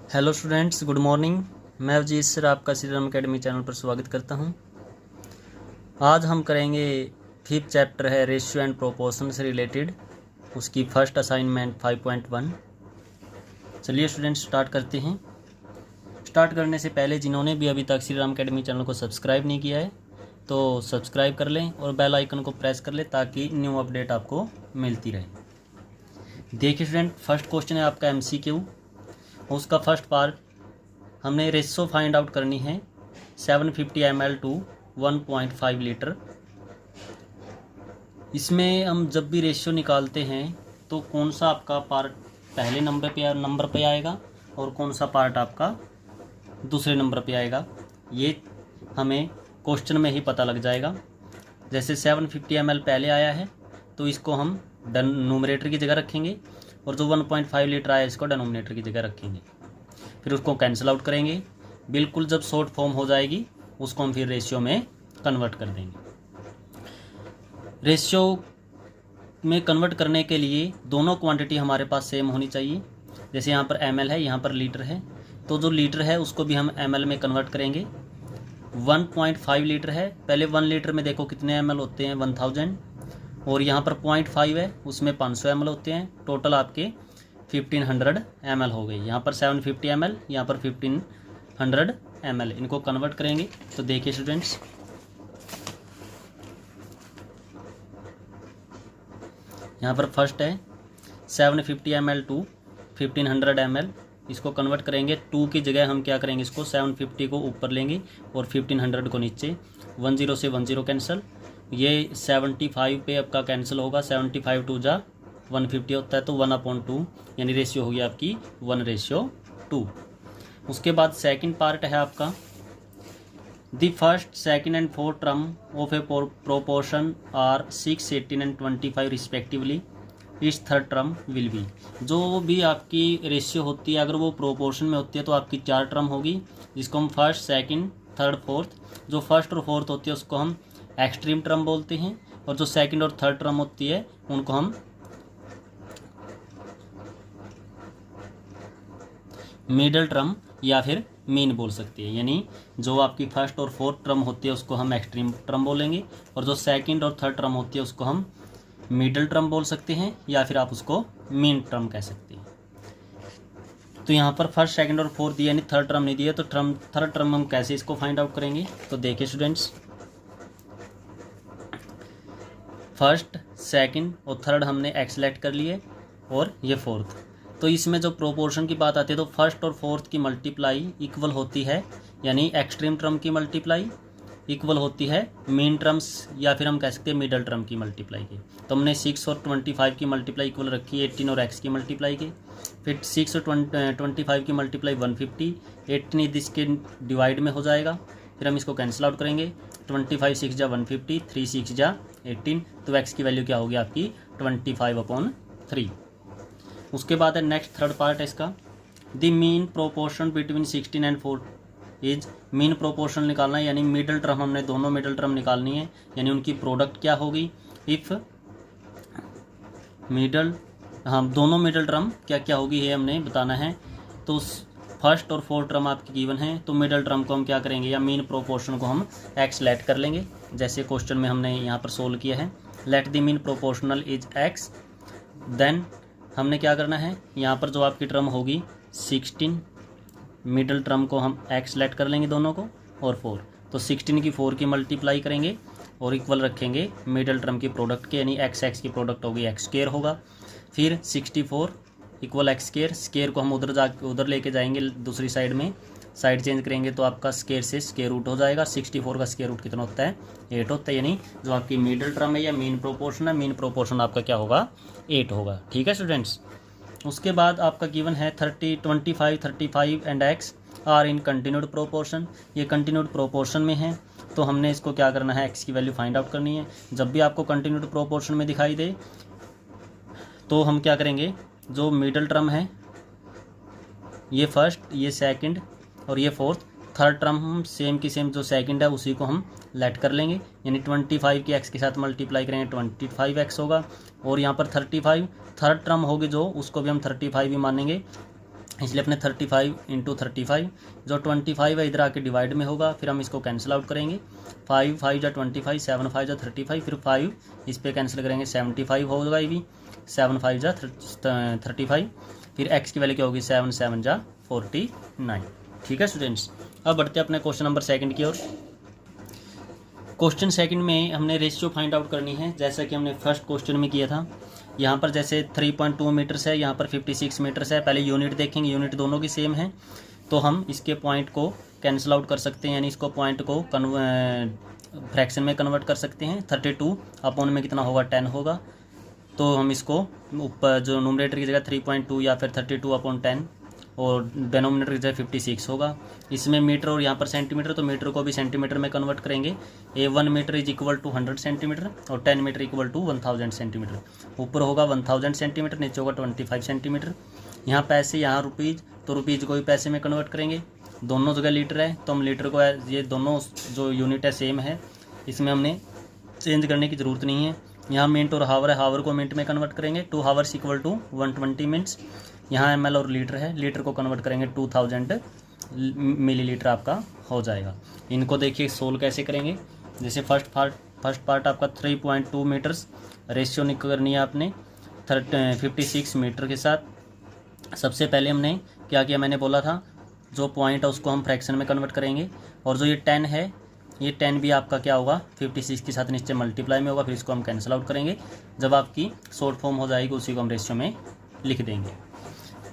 Hello students, good morning. मैं Avjeet sir आपका Shri Ram academy channel पर स्वागत करता हूं। आज हम करेंगे 5th चैप्टर है रेशियो एंड प्रोपोर्शन से रिलेटेड, उसकी फर्स्ट असाइनमेंट 5.1। चलिए स्टूडेंट्स स्टार्ट करते हैं। स्टार्ट करने से पहले जिन्होंने भी अभी तक श्री राम अकेडमी चैनल को सब्सक्राइब नहीं किया है तो सब्सक्राइब कर लें और बेल आइकन को प्रेस कर लें ताकि न्यू अपडेट आपको मिलती रहे। देखिए स्टूडेंट, फर्स्ट क्वेश्चन है आपका MCQ। उसका फर्स्ट पार्ट हमने रेशो फाइंड आउट करनी है 750 ml टू 1.5 लीटर। इसमें हम जब भी रेशियो निकालते हैं तो कौन सा आपका पार्ट पहले नंबर पे आएगा और कौन सा पार्ट आपका दूसरे नंबर पे आएगा, ये हमें क्वेश्चन में ही पता लग जाएगा। जैसे 750 ml पहले आया है तो इसको हम न्यूमरेटर की जगह रखेंगे और जो 1.5 लीटर आया इसको डिनोमिनेटर की जगह रखेंगे। फिर उसको कैंसिल आउट करेंगे। बिल्कुल जब शॉर्ट फॉर्म हो जाएगी उसको हम फिर रेशियो में कन्वर्ट कर देंगे। रेशियो में कन्वर्ट करने के लिए दोनों क्वांटिटी हमारे पास सेम होनी चाहिए। जैसे यहाँ पर ml है, यहाँ पर लीटर है, तो जो लीटर है उसको भी हम ml में कन्वर्ट करेंगे। 1.5 लीटर है, पहले 1 लीटर में देखो कितने ml होते हैं 1000, और यहाँ पर 0.5 है उसमें 500 ml होते हैं। टोटल आपके 1500 ml हो गए। यहाँ पर 750 ml, यहाँ पर 1500 ml। इनको कन्वर्ट करेंगे तो देखिए स्टूडेंट्स, यहाँ पर फर्स्ट है 750 ml टू 1500 ml। इसको कन्वर्ट करेंगे। 2 की जगह हम क्या करेंगे, इसको 750 को ऊपर लेंगे और 1500 को नीचे। 10 से 10 कैंसिल, ये 75 पे आपका कैंसिल होगा। 75 टू जा 150 होता है तो 1/2, यानी रेशियो हो गया आपकी 1:2। उसके बाद सेकंड पार्ट है आपका the first, second and fourth term of a proportion are 6, 18 and 25 respectively. इस थर्ड टर्म विल बी। जो भी आपकी रेशियो होती है अगर वो प्रोपोर्शन में होती है तो आपकी 4 टर्म होगी, जिसको हम फर्स्ट, सेकंड, थर्ड, फोर्थ। जो फर्स्ट और फोर्थ होती है उसको हम एक्सट्रीम टर्म बोलते हैं, और जो सेकंड और थर्ड टर्म होती है उनको हम मिडल टर्म या फिर मीन बोल सकते हैं। यानी जो आपकी फर्स्ट और फोर्थ टर्म होती है उसको हम एक्सट्रीम टर्म बोलेंगे, और जो सेकंड और थर्ड टर्म होती है उसको हम मिडल टर्म बोल सकते हैं, या फिर आप उसको मीन टर्म कह सकते हैं। तो यहाँ पर फर्स्ट, सेकंड और फोर्थ यानी थर्ड टर्म नहीं दिया, तो थर्ड टर्म हम कैसे इसको फाइंड आउट करेंगे। तो देखिए स्टूडेंट्स, फर्स्ट, सेकंड और थर्ड हमने एक्स सेलेक्ट कर लिए और ये फोर्थ। तो इसमें जो प्रोपोर्शन की बात आती है तो फर्स्ट और फोर्थ की मल्टीप्लाई इक्वल होती है, यानी एक्सट्रीम टर्म की मल्टीप्लाई इक्वल होती है मीन टर्म्स, या फिर हम कह सकते हैं मिडल टर्म की मल्टीप्लाई की। तो हमने 6 और 25 की मल्टीप्लाई इक्वल रखी 18 और x की मल्टीप्लाई की। फिर 6 और 25 की मल्टीप्लाई 150, 18 इसके डिवाइड में हो जाएगा। फिर हम इसको कैंसिल आउट करेंगे। 25 6 जा 150, 3 6 जा 18, तो x की वैल्यू क्या होगी आपकी 25/3। उसके बाद है नेक्स्ट थर्ड पार्ट है इसका, the mean proportion between 16 and 4 is. Mean proportion निकालना है, यानी मिडल टर्म, हमने दोनों मिडल टर्म निकालनी है, यानी उनकी प्रोडक्ट क्या होगी। इफ़ मिडल, हाँ दोनों मिडल टर्म क्या क्या होगी ये हमने बताना है। तो फर्स्ट और फोर्थ टर्म आपकी गिवन है, तो मिडल टर्म को हम क्या करेंगे, या मीन प्रोपोर्शन को हम एक्स लेट कर लेंगे, जैसे क्वेश्चन में हमने यहाँ पर सोल्व किया है। Let the mean proportional is x. Then हमने क्या करना है, यहाँ पर जो आपकी टर्म होगी 16, मिडल टर्म को हम एक्स सेलेक्ट कर लेंगे दोनों को, और 4, तो 16 की 4 की मल्टीप्लाई करेंगे और इक्वल रखेंगे मिडल टर्म की प्रोडक्ट के, यानी x की प्रोडक्ट होगी x स्क्वायर होगा। फिर 64 इक्वल x स्क्वायर, स्क्वायर को हम उधर लेके जाएंगे दूसरी साइड में, साइड चेंज करेंगे तो आपका स्क्वायर से स्क्वायर रूट हो जाएगा। 64 का स्क्वायर रूट कितना होता है 8 होता है, यानी जो आपकी मिडल टर्म है या मीन प्रोपोर्शन है, मीन प्रोपोर्शन आपका क्या होगा 8 होगा। ठीक है स्टूडेंट्स। उसके बाद आपका गिवन है 30, 25, 35 and x are in continued proportion. ये कंटिन्यूड प्रोपोर्शन में है, तो हमने इसको क्या करना है, x की वैल्यू फाइंड आउट करनी है। जब भी आपको कंटिन्यूड प्रोपोर्शन में दिखाई दे तो हम क्या करेंगे, जो मिडल टर्म है ये फर्स्ट, ये सेकंड और ये फोर्थ, थर्ड टर्म हम सेम की सेम जो सेकंड है उसी को हम लेट कर लेंगे, यानी 25 की x के साथ मल्टीप्लाई करेंगे 25x होगा, और यहाँ पर 35 थर्ड टर्म होगी जो, उसको भी हम 35 ही मानेंगे। इसलिए अपने 35 इंटू 35, जो 25 है इधर आके डिवाइड में होगा, फिर हम इसको कैंसिल आउट करेंगे। 5 5 जा 25, 7 5 जा 35, फिर 5 इस पे कैंसिल करेंगे, 75 होगा ये भी, 7 5 जा 35, फिर x की वैल्यू क्या होगी, 7 7 जा 49। ठीक है स्टूडेंट्स, अब बढ़ते हैं अपने क्वेश्चन नंबर सेकंड की ओर। क्वेश्चन सेकंड में हमने रेशियो फाइंड आउट करनी है, जैसा कि हमने फर्स्ट क्वेश्चन में किया था। यहाँ पर जैसे 3.2 मीटर्स है, यहाँ पर 56 मीटर्स है। पहले यूनिट देखेंगे, यूनिट दोनों की सेम है, तो हम इसके पॉइंट को कैंसिल आउट कर सकते हैं, यानी इसको पॉइंट को फ्रैक्शन में कन्वर्ट कर सकते हैं। 32 अपॉन में कितना होगा, 10 होगा, तो हम इसको ऊपर जो नोमिनेटर की जगह 3.2 या फिर 32 अपॉन 10 और डेनोमिनेटर की जगह 56 होगा। इसमें मीटर और यहाँ पर सेंटीमीटर, तो मीटर को भी सेंटीमीटर में कन्वर्ट करेंगे। 1 metre is equal to 100 centimetre और 10 मीटर इक्वल टू 1000 सेंटीमीटर। ऊपर होगा 1000 सेंटीमीटर, नीचे होगा 25 सेंटीमीटर। यहाँ पैसे, यहाँ रुपीज़, तो रुपीज़ को भी पैसे में कन्वर्ट करेंगे। दोनों जगह लीटर है, तो हम लीटर को, ये दोनों जो यूनिट है सेम है, इसमें हमने चेंज करने की ज़रूरत नहीं है। यहाँ मिनट और हावर है, हावर को मिनट में कन्वर्ट करेंगे, 2 हावर्स इक्वल टू 120 मिनट्स। यहाँ ml और लीटर है, लीटर को कन्वर्ट करेंगे 2000 मिलीलीटर आपका हो जाएगा। इनको देखिए सोल्व कैसे करेंगे। जैसे फर्स्ट पार्ट आपका 3.2 मीटर्स, रेशियो करनी है आपने 56 मीटर के साथ। सबसे पहले हमने क्या किया, मैंने बोला था जो पॉइंट है उसको हम फ्रैक्शन में कन्वर्ट करेंगे, और जो ये 10 है, ये 10 भी आपका क्या होगा, 56 के साथ नीचे मल्टीप्लाई में होगा, फिर इसको हम कैंसिल आउट करेंगे। जब आपकी शॉर्ट फॉर्म हो जाएगी उसी को हम रेशियो में लिख देंगे।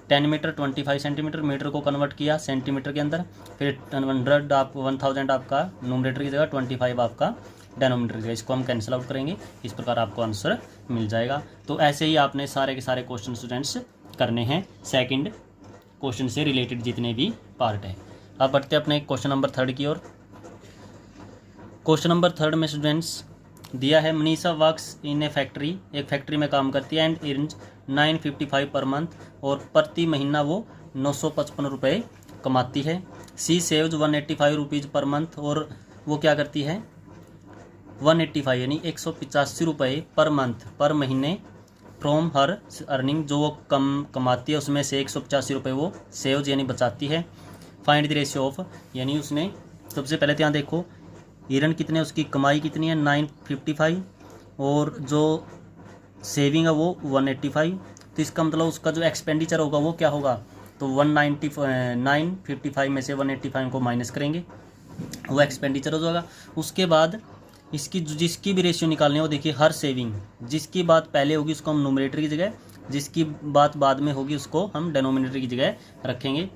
10 मीटर 25 सेंटीमीटर, मीटर को कन्वर्ट किया सेंटीमीटर के अंदर, फिर 1000 आपका नोमिनेटर की जगह, 25 आपका डेनोमिनेटर की जगह, इसको हम कैंसिल आउट करेंगे। इस प्रकार आपको आंसर मिल जाएगा। तो ऐसे ही आपने सारे के सारे क्वेश्चन स्टूडेंट्स करने हैं, सेकंड क्वेश्चन से रिलेटेड जितने भी पार्ट हैं। अब बढ़ते हैं अपने क्वेश्चन नंबर 3 की ओर। क्वेश्चन नंबर 3 में स्टूडेंट्स दिया है, Manisha works in A factory, एक फैक्ट्री में काम करती है, एंड अर्न्स 955 पर मंथ, और प्रति महीना वो 955 रुपये कमाती है। सी सेव्स 185 रुपीज़ पर मंथ, और वो क्या करती है, 185 यानी 185 रुपये पर मंथ, पर महीने, फ्रॉम हर अर्निंग, जो वो कमाती है उसमें से 185 रुपये वो सेव्स यानी बचाती है। फाइंड द रेशियो ऑफ, यानी उसने सबसे पहले यहाँ देखो ईरन कितने, उसकी कमाई कितनी है 955, और जो सेविंग है वो 185, तो इसका मतलब उसका जो एक्सपेंडिचर होगा वो क्या होगा, तो 955 में से 185 को माइनस करेंगे, वो एक्सपेंडिचर हो जाएगा। उसके बाद इसकी जिसकी भी रेशियो निकालनी है वो देखिए, हर सेविंग, जिसकी बात पहले होगी उसको हम नोमिनेटर की जगह, जिसकी बात बाद में होगी उसको हम डेनोमिनेटर की जगह रखेंगे।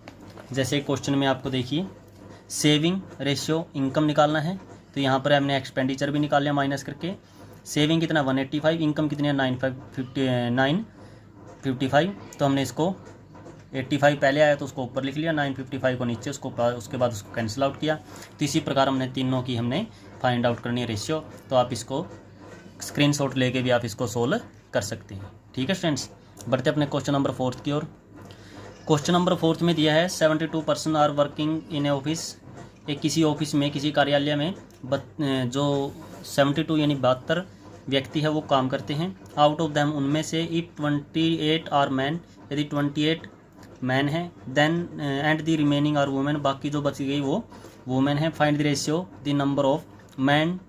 जैसे क्वेश्चन में आपको देखिए सेविंग रेशियो इनकम निकालना है, तो यहाँ पर हमने एक्सपेंडिचर भी निकाल लिया माइनस करके। सेविंग कितना 185, इनकम कितनी है 955, तो हमने इसको 85 पहले आया तो उसको ऊपर लिख लिया, 955 को नीचे, उसके बाद उसको कैंसिल आउट किया। तो इसी प्रकार हमने तीनों की हमने फाइंड आउट करनी है रेशियो। तो आप इसको स्क्रीनशॉट लेके भी आप इसको सोल्व कर सकते हैं। ठीक है स्टूडेंट्स, बढ़ते अपने क्वेश्चन नंबर 4 की ओर। क्वेश्चन नंबर 4 में दिया है 72% are working in a office, एक किसी ऑफिस में, किसी कार्यालय में जो 72 यानी 72 व्यक्ति है वो काम करते हैं। आउट ऑफ दैम, उनमें से, इफ 28 आर मैन, यदि 28 मैन है, then and the remaining are women, बाकी जो बच गई वो वुमेन है। Find the ratio the number of man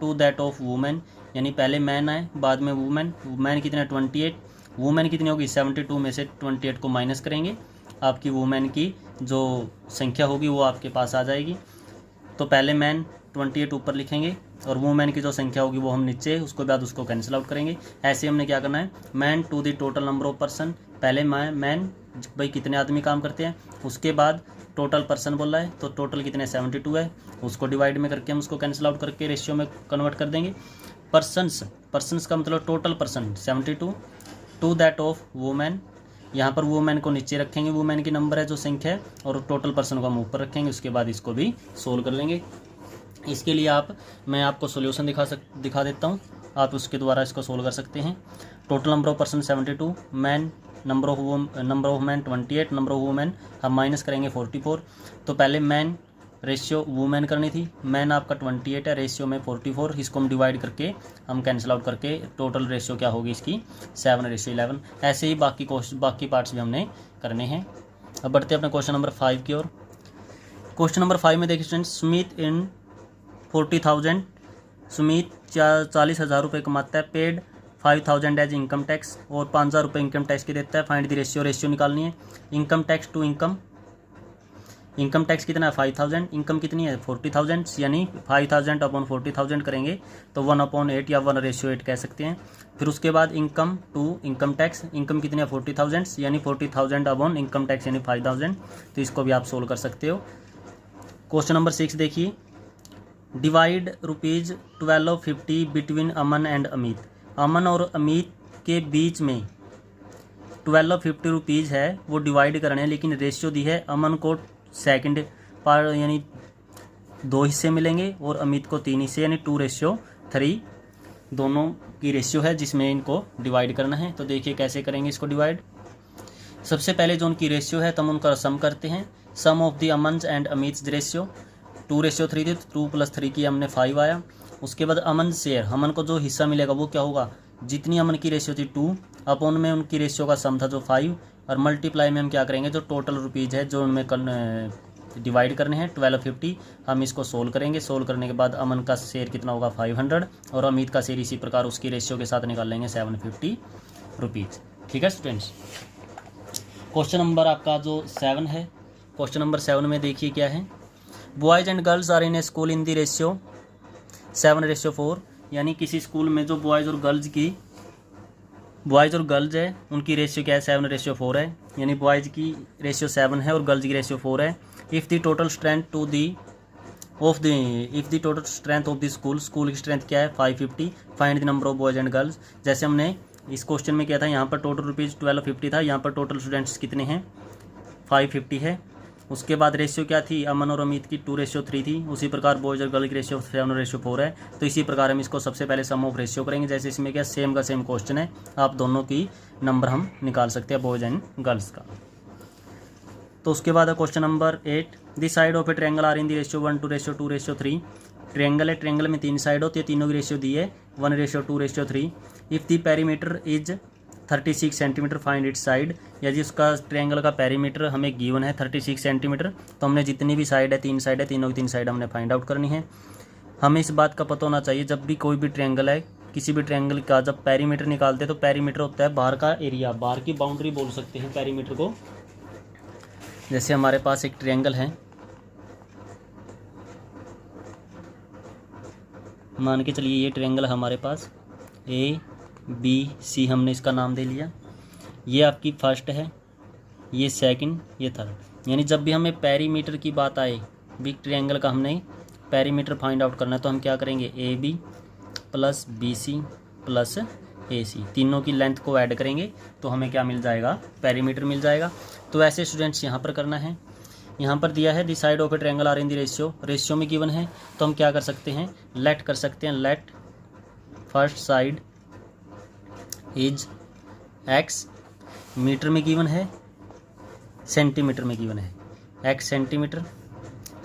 to that of women, यानी पहले मैन आए बाद में वुमेन। मैन कितने 28, वुमेन कितनी होगी 72 में से 28 को माइनस करेंगे, आपकी वुमेन की जो संख्या होगी वो आपके पास आ जाएगी। तो पहले मैन 28 ऊपर लिखेंगे और वुमेन की जो संख्या होगी वो हम नीचे, उसके बाद उसको कैंसिल आउट करेंगे। ऐसे हमने क्या करना है, man to the total number of person, पहले मैन भाई कितने आदमी काम करते हैं, उसके बाद टोटल पर्सन बोल रहा है तो टोटल कितने 72 है, उसको डिवाइड में करके हम उसको कैंसिल आउट करके रेशियो में कन्वर्ट कर देंगे। पर्सन्स का मतलब total person 72 to that of women, यहाँ पर वुमेन को नीचे रखेंगे, वुमेन की नंबर है जो संख्या है, और टोटल पर्सन को हम ऊपर रखेंगे। उसके बाद इसको भी सोल्व कर लेंगे। इसके लिए मैं आपको सोल्यूशन दिखा देता हूँ, आप उसके द्वारा इसको सोल्व कर सकते हैं। Total number of person 72, man number of man 28, number of women हम माइनस करेंगे 44। तो पहले मैन रेशियो वुमेन करनी थी, मैन आपका 28 है, रेशियो में 44, इसको हम डिवाइड करके हम कैंसिल आउट करके टोटल रेशियो क्या होगी इसकी 7:11। ऐसे ही बाकी पार्ट्स भी हमने करने हैं। अब बढ़ते हैं अपने क्वेश्चन नंबर 5 की ओर। क्वेश्चन नंबर 5 में देखिए स्टूडेंट्स, सुमित इन 40,000, सुमित 40,000 रुपये कमाता है, पेड 5,000 एज इनकम टैक्स, और 5,000 रुपये इनकम टैक्स की देता है। फाइंड द रेशियो, रेशियो निकालनी है। Income tax to income, income tax कितना है 5,000, इनकम कितनी है 40,000, यानी 5,000 अपॉन 40,000 करेंगे तो 1/8 या 1:8 कह सकते हैं। फिर उसके बाद income to income tax, income कितनी है 40,000, यानी 40,000 अपॉन इनकम टैक्स यानी 5,000। तो इसको भी आप सोल्व कर सकते हो। क्वेश्चन नंबर 6 देखिए, divide ₹1250 between Aman and Amit. Aman और अमित के बीच में 1250 रुपीज़ है, वो डिवाइड करने हैं, लेकिन रेशियो दी है अमन को सेकंड पार्ट यानी 2 हिस्से मिलेंगे और अमित को 3 हिस्से यानी 2:3 दोनों की रेशियो है जिसमें इनको डिवाइड करना है। तो देखिए कैसे करेंगे इसको डिवाइड। सबसे पहले जो उनकी रेशियो है तो हम उनका सम करते हैं। सम ऑफ द अमन्स एंड अमित्स रेशियो 2:3 थी, 2 + 3 की हमने 5 आया। उसके बाद अमन शेयर, अमन को जो हिस्सा मिलेगा वो क्या होगा, जितनी अमन की रेशियो थी 2 अपॉन में उनकी रेशियो का सम था जो 5, और मल्टीप्लाई में हम क्या करेंगे जो टोटल रुपीज़ है जो उनमें डिवाइड करने हैं 1250, हम इसको सोल्व करेंगे। सोल्व करने के बाद अमन का शेयर कितना होगा 500 और अमित का शेयर इसी प्रकार उसकी रेशियो के साथ निकाल लेंगे 750 रुपीज़। ठीक है स्टूडेंट्स। क्वेश्चन नंबर आपका जो 7 है, क्वेश्चन नंबर 7 में देखिए क्या है, boys and girls are in a school in the ratio 7:4, यानी किसी स्कूल में जो बॉयज़ और गर्ल्स है उनकी रेशियो क्या है 7:4 है, यानी बॉयज़ की रेशियो 7 है और गर्ल्स की रेशियो 4 है। If the total strength of the school की स्ट्रेंथ क्या है 550, find the number of boys and girls. जैसे हमने इस क्वेश्चन में किया था, यहाँ पर टोटल रुपीज़ 1250 था, यहाँ पर टोटल स्टूडेंट्स कितने हैं 550 है। उसके बाद रेशियो क्या थी, अमन और अमित की 2:3 थी, उसी प्रकार बॉयज़ और गर्ल की रेशियो 7:4 है। तो इसी प्रकार हम इसको सबसे पहले सम ऑफ रेशियो करेंगे। जैसे इसमें क्या सेम का सेम क्वेश्चन है, आप दोनों की नंबर हम निकाल सकते हैं बॉयज़ एंड गर्ल्स का। तो उसके बाद है question number 8, the side of a triangle are in the ratio 1:2:3। Triangle है, ट्रायंगल में 3 साइड होती है, तीनों की रेशियो दी है 1:2:3। If the perimeter is 36 centimetre find its side, यदि उसका ट्रायंगल का पेरीमीटर हमें गिवन है 36 सेंटीमीटर, तो हमने जितनी भी साइड है 3 साइड है, तीनों की 3 साइड हमने फाइंड आउट करनी है। हमें इस बात का पता होना चाहिए जब भी कोई भी ट्रायंगल है, किसी भी ट्रायंगल का जब पेरीमीटर निकालते हैं तो पेरीमीटर होता है बाहर का एरिया, बाहर की बाउंड्री बोल सकते हैं पेरीमीटर को। जैसे हमारे पास एक ट्रायंगल है, मान के चलिए ये ट्रायंगल हमारे पास ABC हमने इसका नाम दे लिया। ये आपकी फर्स्ट है, ये सेकंड, ये थर्ड। यानी जब भी हमें पेरीमीटर की बात आए, बिग ट्रायंगल का हमने पेरीमीटर फाइंड आउट करना है, तो हम क्या करेंगे AB + BC + AC, तीनों की लेंथ को ऐड करेंगे तो हमें क्या मिल जाएगा, पेरीमीटर मिल जाएगा। तो ऐसे स्टूडेंट्स यहाँ पर करना है। यहाँ पर दिया है the side of a triangle are in the ratio, ratio में गिवन है, तो हम क्या कर सकते हैं लेट कर सकते हैं। Let first side is x, metre में गिवन है, सेंटीमीटर में गिवन है x सेंटीमीटर।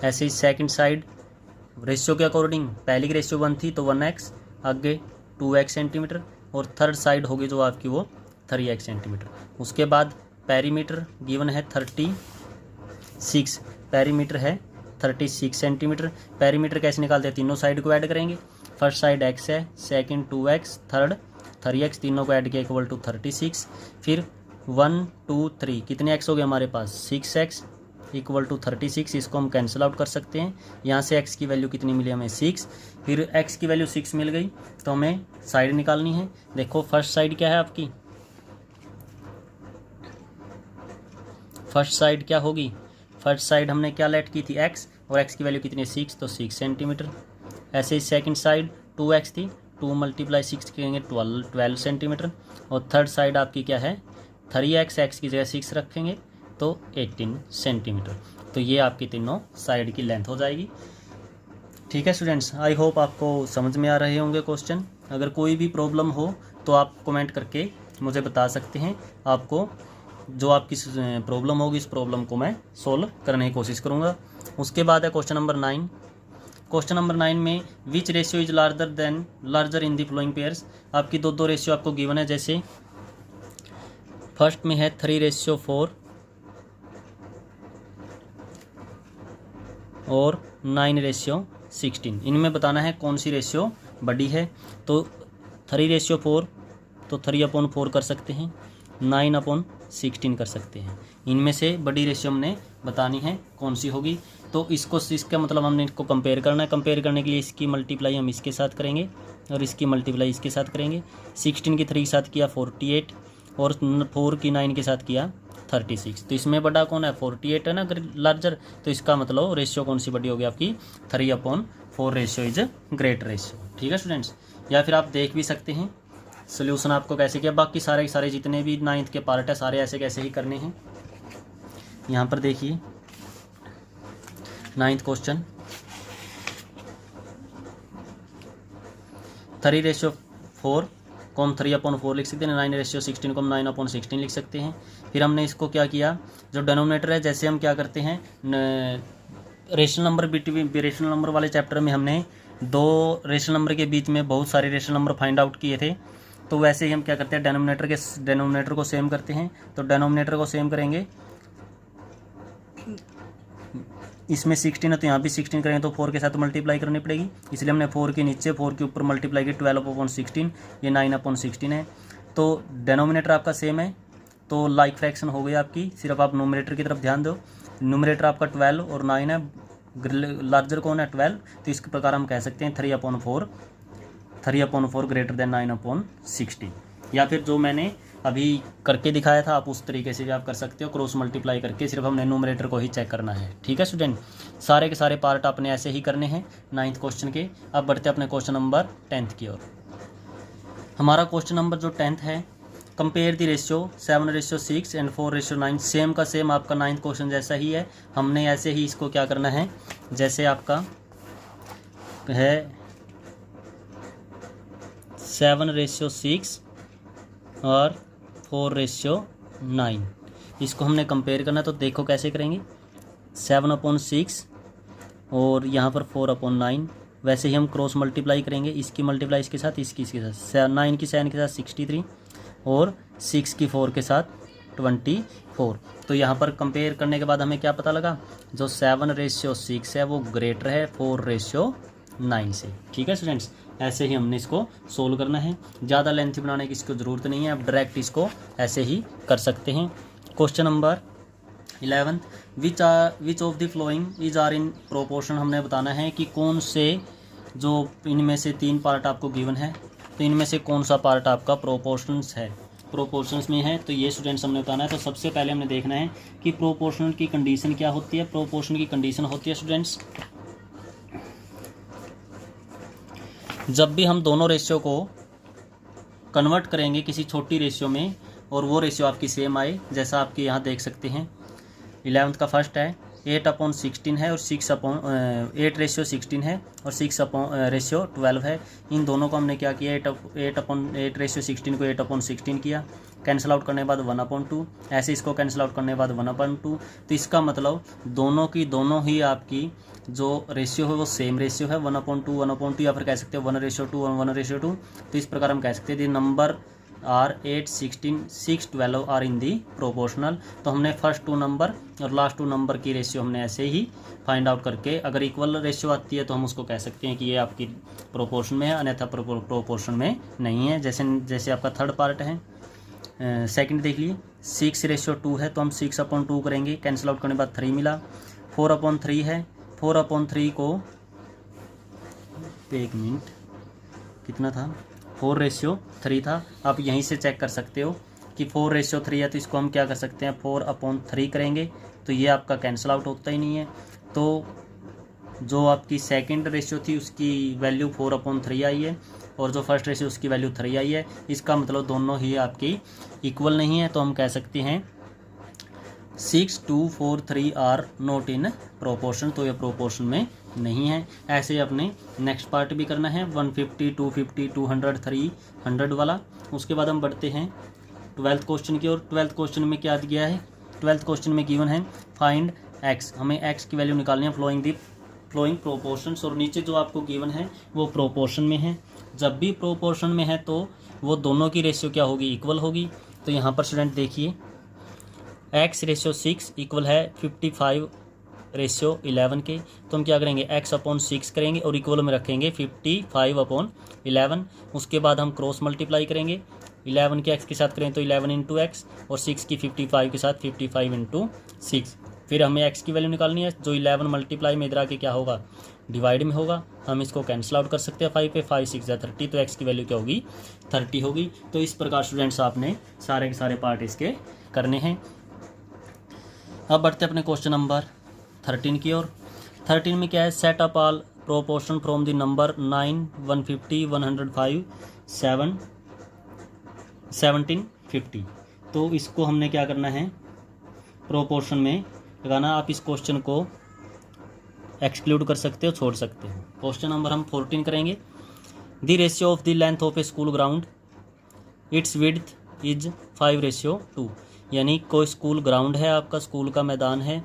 ऐसे ही सेकंड साइड रेशियो के अकॉर्डिंग, पहली की रेशियो 1 थी तो 1x, आगे 2x सेंटीमीटर, और थर्ड साइड होगी जो आपकी वो 3x सेंटीमीटर। उसके बाद पेरीमीटर गिवन है 36, पेरीमीटर है 36 सेंटीमीटर। पेरीमीटर कैसे निकालते हैं, तीनों साइड को ऐड करेंगे। फर्स्ट साइड x है, सेकंड 2x, थर्ड 3x, तीनों को ऐड किया = 36। फिर 1 2 3 कितने x हो गए हमारे पास 6x = 36, इसको हम कैंसिल आउट कर सकते हैं। यहाँ से x की वैल्यू कितनी मिली हमें 6, फिर x की वैल्यू 6 मिल गई तो हमें साइड निकालनी है। देखो फर्स्ट साइड क्या है आपकी, फर्स्ट साइड क्या होगी, फर्स्ट साइड हमने क्या लेट की थी x, और x की वैल्यू कितनी है 6, तो 6 सेंटीमीटर। ऐसे ही सेकंड साइड 2x थी, 2 × 6 करेंगे 12 सेंटीमीटर, और थर्ड साइड आपकी क्या है 3x, x की जगह 6 रखेंगे तो 18 सेंटीमीटर। तो ये आपकी तीनों साइड की लेंथ हो जाएगी। ठीक है स्टूडेंट्स, आई होप आपको समझ में आ रहे होंगे क्वेश्चन। अगर कोई भी प्रॉब्लम हो तो आप कमेंट करके मुझे बता सकते हैं, आपको जो आपकी प्रॉब्लम होगी इस प्रॉब्लम को मैं सोल्व करने की कोशिश करूँगा। उसके बाद है क्वेश्चन नंबर 9। क्वेश्चन नंबर 9 में विच ratio is larger in the flowing pairs, आपकी दो रेशियो आपको गिवन है। जैसे फर्स्ट में है 3:4, और 9:16। इनमें बताना है कौन सी रेशियो बड़ी है। तो 3:4 तो 3/4 कर सकते हैं, 9/16 कर सकते हैं। इनमें से बड़ी रेशियो हमने बतानी है कौन सी होगी। तो इसका मतलब हमने इसको कंपेयर करना है। कंपेयर करने के लिए इसकी मल्टीप्लाई हम इसके साथ करेंगे और इसकी मल्टीप्लाई इसके साथ करेंगे। 16 की 3 के साथ किया 48 और 4 की 9 के साथ किया 36। तो इसमें बड़ा कौन है, 48 है ना लार्जर। तो इसका मतलब रेशियो कौन सी बड़ी होगी आपकी, 3/4 रेशियो इज ग्रेट रेशियो। ठीक है स्टूडेंट्स, या फिर आप देख भी सकते हैं सोल्यूशन आपको कैसे किया। बाकी सारे जितने भी 9th के पार्ट है सारे ऐसे कैसे ही करने हैं। यहाँ पर देखिए 9th क्वेश्चन, 3:4 को हम 3/4 लिख सकते हैं, 9:16 को हम 9/16 लिख सकते हैं। फिर हमने इसको क्या किया, जो डेनोमिनेटर है, जैसे हम क्या करते हैं रेशनल नंबर रेशनल नंबर वाले चैप्टर में हमने 2 रेशनल नंबर के बीच में बहुत सारे रेशनल नंबर फाइंड आउट किए थे। तो वैसे ही हम क्या करते हैं डेनोमिनेटर को सेम करते हैं। तो डेनोमिनेटर को सेम करेंगे, इसमें 16 है तो यहाँ भी 16 करेंगे तो 4 के साथ मल्टीप्लाई करनी पड़ेगी, इसलिए हमने 4 के नीचे 4 के ऊपर मल्टीप्लाई की 12/16, ये 9/16 है। तो डेनोमिनेटर आपका सेम है तो लाइक फ्रैक्शन हो गई आपकी। सिर्फ आप नोमिनेटर की तरफ ध्यान दो, नोमिनेटर आपका 12 और 9 है, लार्जर कौन है 12। तो इस प्रकार हम कह सकते हैं 3/4 ग्रेटर देन 9/16। या फिर जो मैंने अभी करके दिखाया था आप उस तरीके से भी आप कर सकते हो, क्रॉस मल्टीप्लाई करके। सिर्फ हमने न्यूमरेटर को ही चेक करना है। ठीक है स्टूडेंट, सारे के सारे पार्ट आपने ऐसे ही करने हैं 9th क्वेश्चन के। अब बढ़ते हैं अपने क्वेश्चन नंबर 10th की ओर। हमारा क्वेश्चन नंबर जो 10th है, compare the ratio 7:6 and 4:9। Same का सेम आपका 9th क्वेश्चन जैसा ही है। हमने ऐसे ही इसको क्या करना है, जैसे आपका है 7:6 और 4:9, इसको हमने कंपेयर करना। तो देखो कैसे करेंगे, 7/6 और यहाँ पर 4/9। वैसे ही हम क्रॉस मल्टीप्लाई करेंगे, इसकी मल्टीप्लाई इसके साथ, इसके साथ, 9 की 7 के साथ 63 और 6 की 4 के साथ 24। तो यहाँ पर कंपेयर करने के बाद हमें क्या पता लगा, जो 7:6 है वो ग्रेटर है 4:9 से। ठीक है स्टूडेंट्स, ऐसे ही हमने इसको सोल्व करना है। ज़्यादा लेंथी बनाने की इसको ज़रूरत नहीं है, आप डायरेक्ट इसको ऐसे ही कर सकते हैं। Question number 11, which of the following is are in proportion. हमने बताना है कि कौन से, जो इनमें से 3 पार्ट आपको गिवन है, तो इनमें से कौन सा पार्ट आपका प्रोपोर्शंस है, प्रोपोर्शंस में है। तो ये स्टूडेंट्स हमने बताना है। तो सबसे पहले हमने देखना है कि प्रोपोर्शनल की कंडीशन क्या होती है। प्रोपोर्शन की कंडीशन होती है स्टूडेंट्स, जब भी हम दोनों रेशियो को कन्वर्ट करेंगे किसी छोटी रेशियो में और वो रेशियो आपकी सेम आए, जैसा आपके यहाँ देख सकते हैं 11th का फर्स्ट है 8/16 है और 8:16 है और 6/12 है। इन दोनों को हमने क्या किया, 8/16 को 8/16 किया, कैंसिल आउट करने के बाद 1/2, ऐसे इसको कैंसिल आउट करने के बाद 1/2। तो इसका मतलब दोनों की दोनों ही आपकी जो रेशियो है वो सेम रेशियो है, 1/2 1/2, या फिर कह सकते हैं 1:2 और 1:2। तो इस प्रकार हम कह सकते हैं the number are 8, 16, 6, 12 are in the proportional. तो हमने फर्स्ट 2 नंबर और लास्ट 2 नंबर की रेशियो हमने ऐसे ही फाइंड आउट करके, अगर इक्वल रेशियो आती है तो हम उसको कह सकते हैं कि ये आपकी प्रोपोर्शन में है, अन्यथा प्रोपोर्शन में नहीं है। जैसे आपका थर्ड पार्ट है, सेकंड देख लिए 6:2 है तो हम 6/2 करेंगे, कैंसिल आउट करने के बाद 3 मिला। 4/3 है, 4/3 को, एक मिनट, कितना था, 4:3 था। आप यहीं से चेक कर सकते हो कि 4:3 है तो इसको हम क्या कर सकते हैं 4/3 करेंगे, तो ये आपका कैंसिल आउट होता ही नहीं है। तो जो आपकी सेकंड रेशियो थी उसकी वैल्यू 4/3 आई है और जो फर्स्ट रेशियो उसकी वैल्यू 3 आई है। इसका मतलब दोनों ही आपकी इक्वल नहीं है, तो हम कह सकते हैं 6, 2, 4, 3 आर नॉट इन प्रोपोर्शन, तो ये प्रोपोर्शन में नहीं है। ऐसे अपने नेक्स्ट पार्ट भी करना है 150, 250, 200, 300 वाला। उसके बाद हम बढ़ते हैं 12th क्वेश्चन की ओर। 12th क्वेश्चन में क्या दिया है, 12th क्वेश्चन में गिवन है फाइंड एक्स, हमें एक्स की वैल्यू निकालनी है फ्लोइंग प्रोपोर्शंस, और नीचे जो आपको गिवन है वो प्रोपोर्शन में है। जब भी प्रोपोर्शन में है तो वो दोनों की रेशियो क्या होगी, इक्वल होगी। तो यहाँ पर स्टूडेंट देखिए x/6 इक्वल है 55 रेशियो 11 के, तो हम क्या करेंगे x/6 करेंगे और इक्वल में रखेंगे 55/11। उसके बाद हम क्रॉस मल्टीप्लाई करेंगे, 11 के x के साथ करें तो 11 इंटू एक्स और 6 की 55 के साथ 55 इंटू 6। फिर हमें x की वैल्यू निकालनी है, जो 11 मल्टीप्लाई में इधर आके क्या होगा डिवाइड में होगा। हम इसको कैंसिल आउट कर सकते हैं 5 पे, 5 6 या 30, तो x की वैल्यू क्या होगी 30 होगी। तो इस प्रकार स्टूडेंट्स आपने सारे के सारे पार्ट इसके करने हैं। अब बढ़ते अपने क्वेश्चन नंबर 13 की ओर। 13 में क्या है, set up all proportion from the number 9, 150, 105, 7, 1750। तो इसको हमने क्या करना है प्रोपोर्शन में लगाना। आप इस क्वेश्चन को एक्सक्लूड कर सकते हो, छोड़ सकते हो। क्वेश्चन नंबर हम 14 करेंगे। The ratio of the length of A school ground, it's width is 5:2। यानी कोई स्कूल ग्राउंड है, आपका स्कूल का मैदान है,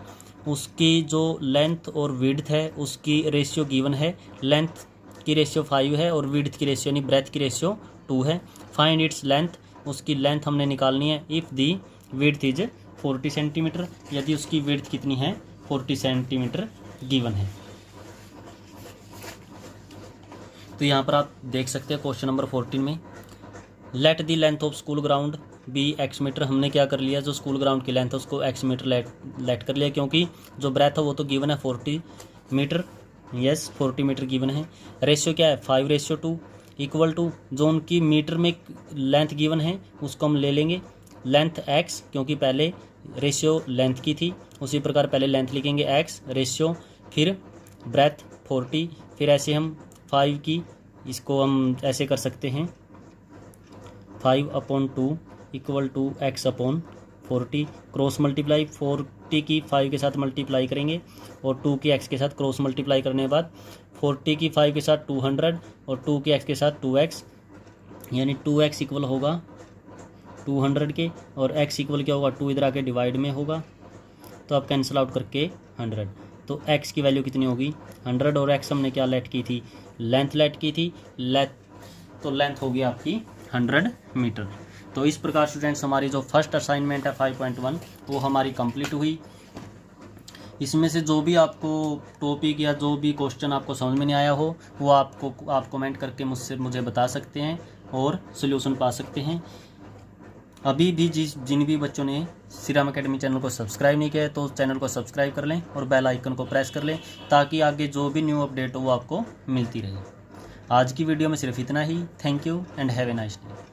उसकी जो लेंथ और विड्थ है उसकी रेशियो गिवन है। लेंथ की रेशियो 5 है और विड्थ की रेशियो यानी ब्रेथ की रेशियो 2 है। फाइंड इट्स लेंथ, उसकी लेंथ हमने निकालनी है। If the width is 40 centimetre, यदि उसकी विड्थ कितनी है 40 सेंटीमीटर गिवन है। तो यहाँ पर आप देख सकते हैं क्वेश्चन नंबर 14 में let the length of school ground be x metre. हमने क्या कर लिया, जो स्कूल ग्राउंड की लेंथ है उसको x मीटर लेट कर लिया, क्योंकि जो ब्रेथ है वो तो गिवन है 40 मीटर। यस 40 मीटर गिवन है। रेशियो क्या है 5:2 इक्वल टू, जो उनकी मीटर में लेंथ गिवन है उसको हम ले लेंगे लेंथ x, क्योंकि पहले रेशियो लेंथ की थी, उसी प्रकार पहले लेंथ लिखेंगे x रेशियो, फिर ब्रेथ 40, फिर ऐसे हम 5 की इसको हम ऐसे कर सकते हैं 5/2 equal to x/40। Cross multiply 40 की 5 के साथ मल्टीप्लाई करेंगे और 2 की x के साथ क्रॉस मल्टीप्लाई करने के बाद 40 की 5 के साथ 200 और 2 की x के साथ 2x, यानी 2x इक्वल होगा 200 के, और x इक्वल क्या होगा 2 इधर आके डिवाइड में होगा, तो आप कैंसिल आउट करके 100। तो x की वैल्यू कितनी होगी 100 और x हमने क्या लेट की थी लेंथ लेट की थी, तो लेंथ होगी आपकी 100 मीटर। तो इस प्रकार स्टूडेंट्स हमारी जो फर्स्ट असाइनमेंट है 5.1 वो हमारी कंप्लीट हुई। इसमें से जो भी आपको टॉपिक या जो भी क्वेश्चन आपको समझ में नहीं आया हो वो आप कमेंट करके मुझे बता सकते हैं और सोल्यूशन पा सकते हैं। अभी भी जिन भी बच्चों ने श्रीराम अकेडमी चैनल को सब्सक्राइब नहीं किया है तो चैनल को सब्सक्राइब कर लें और बेल आइकन को प्रेस कर लें, ताकि आगे जो भी न्यू अपडेट हो वो आपको मिलती रहे। आज की वीडियो में सिर्फ इतना ही। Thank you and have a nice day.